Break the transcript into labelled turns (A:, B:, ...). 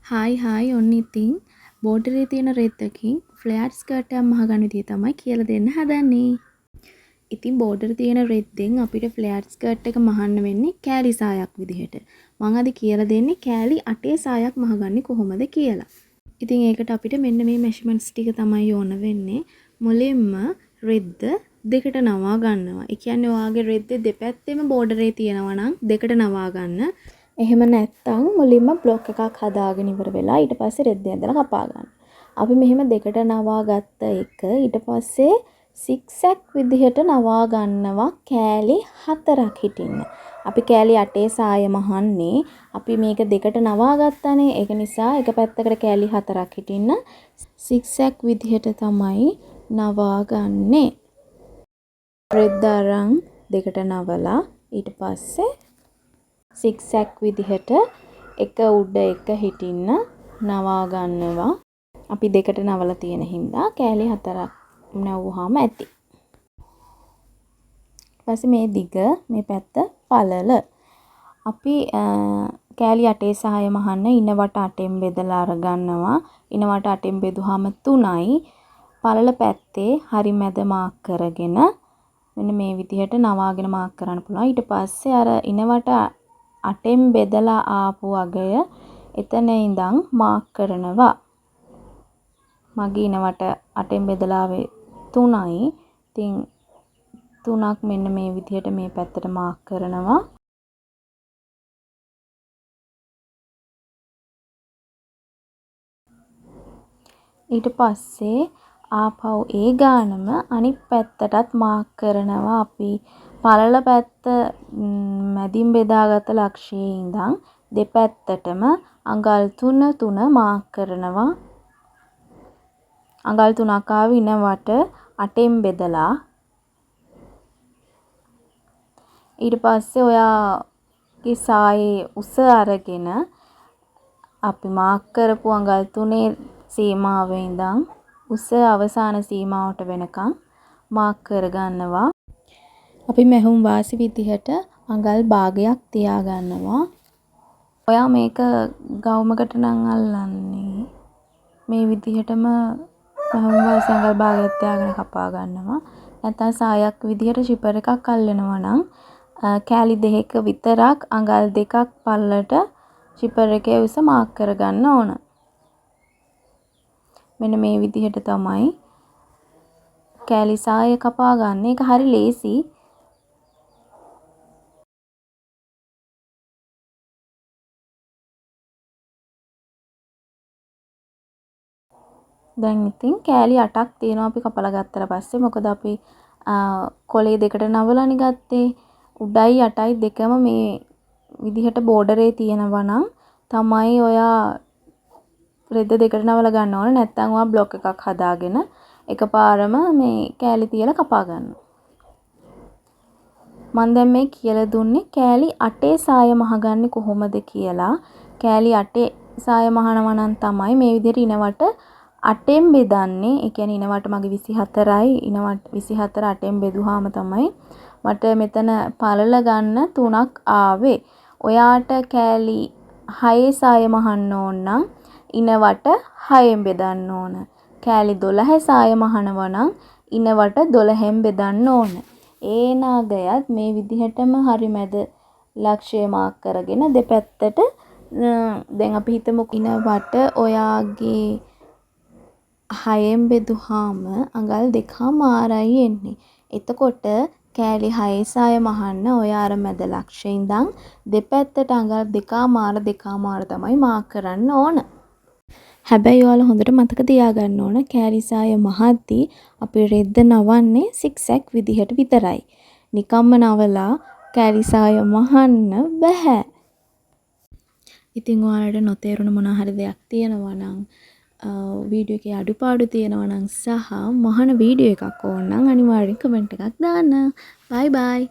A: Hi ඔන්න ඉතින් බෝඩරේ තියෙන රෙද්දකින් ෆ්ලෑට් ස්කර්ට් එකක් මහගන්න විදිය තමයි කියලා දෙන්න හදන්නේ. ඉතින් බෝඩරේ තියෙන රෙද්දෙන් අපිට ෆ්ලෑට් ස්කර්ට් එක මහන්න වෙන්නේ කෑලි සායක් විදිහට. මම අද කියලා දෙන්නේ කෑලි 8 සායක් මහගන්නේ කොහොමද කියලා. ඉතින් ඒකට අපිට මෙන්න මේ මෙෂර්මන්ට්ස් ටික තමයි ඕන වෙන්නේ. මුලින්ම රෙද්ද දෙකට නවා ගන්නවා. ඒ කියන්නේ ඔයාගේ රෙද්දේ දෙපැත්තෙම බෝඩරේ තියෙනවා නම් දෙකට නවා ගන්න. එහෙම නැත්නම් මුලින්ම බ්ලොක් එකක් හදාගෙන ඉවර වෙලා ඊට පස්සේ රෙද්ද ඇදලා කපා ගන්න. අපි මෙහෙම දෙකට නවා ගත්ත එක ඊට පස්සේ සිග්සැග් විදිහට නවා ගන්නවා කෑලි 4ක් හිටින්න. අපි කෑලි 8 සාය මහන්නේ. අපි මේක දෙකට නවා ගත්තානේ. ඒක නිසා එක පැත්තකට කෑලි 4ක් හිටින්න සිග්සැග් විදිහට තමයි නවා ගන්නෙ. රෙද්ද අරන් දෙකට නවලා ඊට පස්සේ සිග්සැග් විදිහට එක උඩ එක හිටින්න නවා ගන්නවා. අපි දෙකට නවලා තියෙන හින්දා කෑලි 4ක් නැවුවාම ඇති. ඊපස්සේ මේ දිග මේ පැත්ත පළල. අපි කෑලි 8 සහය මහන්න ඉන වට 8න් බෙදලා අරගන්නවා. ඉන වට 8න් බෙදුවාම 3යි. පළල පැත්තේ හරි මැද මාක් කරගෙන මෙන්න මේ විදිහට නවාගෙන මාක් කරන්න පුළුවන්. ඊට පස්සේ අර ඉන වට 8න් බෙදලා ආපු අගය එතන ඉඳන් මාක් කරනවා. මගේ ඉනවට 8න් බෙදලා ආවේ 3යි. ඉතින් 3ක් මෙන්න මේ විදිහට මේ පැත්තට මාක් කරනවා. ඊට පස්සේ ආපහු ඒ ගානම අනිත් පැත්තටත් මාක් කරනවා. අපි පළල පැත්ත මැදින් බෙදාගත්ත ලක්ෂයේ ඉඳන් දෙපැත්තටම අඟල් 3 3 මාක් කරනවා. අඟල් 3ක් ආව ඉන වට 8න් බෙදලා ඊට පස්සේ ඔයාගේ සායේ උස අරගෙන අපි මාක් කරපු අඟල් 3 සීමාවේ ඉඳන් උස අවසාන සීමාවට වෙනකන් මාක් කරගන්නවා. අපි මැහුම් වාසි විදිහට අඟල් භාගයක් තියාගන්නවා. ඔයා මේක ගවුමකට නම් අල්ලන්නේ මේ විදිහටම මැහුම් වාසි අඟල් භාගයක් තියාගෙන කපා ගන්නවා. නැත්නම් සායක් විදිහට ෂිපර් එකක් අල්ලනවා නම් කෑලි දෙකක විතරක් අඟල් 2ක් පල්ලට ෂිපර් එකේ උස මාක් කරගන්න ඕන. මෙන්න මේ විදිහට තමයි කෑලි සාය කපා ගන්න. ඒක හරි ලේසි. දැන් ඉතින් කෑලි 8ක් තියෙනවා අපි කපලා ගත්තට පස්සේ. මොකද අපි කොලේ දෙකට නවලානේ ගත්තේ. උඩයි යටයි දෙකම මේ විදිහට බෝඩරේ තියෙනවා නම් තමයි ඔයා රෙද්ද දෙකට නවලා ගන්න ඕන. නැත්නම් ඔයා බ්ලොක් එකක් හදාගෙන එකපාරම මේ කෑලි තියලා කපා ගන්නවා. මම දැන් මේ කියලා දුන්නේ කෑලි 8 සාය මහගන්නේ කොහොමද කියලා. කෑලි 8 සාය මහනවා නම් තමයි මේ විදිහට ඉනවට 8න් බෙදන්නේ. ඒ කියන්නේ ඉනවට මගේ 24යි. ඉනවට 24 8න් බෙදුවාම තමයි මට මෙතන පළල ගන්න 3ක් ආවේ. ඔයාට කෑලි 6 සාය මහන්න ඕන නම් ඉනවට 6න් බෙදන්න ඕන. කෑලි 12 සාය මහනවා නම් ඉනවට 12න් බෙදන්න ඕන. ඒ නාගයත් මේ විදිහටම හරි මැද ලක්ෂය මාක් කරගෙන දෙපැත්තට දැන් අපි හිතමු ඉනවට ඔයාගේ 6න් බෙදුවාම අඟල් 2මාරයි එන්නේ. එතකොට කෑලි 6 සාය මහන්න ඔයා අර මැද ලක්ෂයේ ඉඳන් දෙපැත්තට අඟල් 2මාර තමයි මාක් කරන්න ඕන. හැබැයි ඔයාලා හොඳට මතක තියාගන්න ඕන කෑලි සාය මහද්දී අපි රෙද්ද නවන්නේ සිග්සැග් විදිහට විතරයි. නිකම්ම නවලා කෑලි සාය මහන්න බෑ. ඉතින් ඔයාලට නොතේරුණ මොනවා හරි දෙයක් තියෙනවා නම් වීඩියෝ එකේ අඩුපාඩු තියෙනවා නම් සහ මහන වීඩියෝ එකක් ඕන නම් අනිවාර්යෙන් කමෙන්ට් එකක් දාන්න. බයි බයි.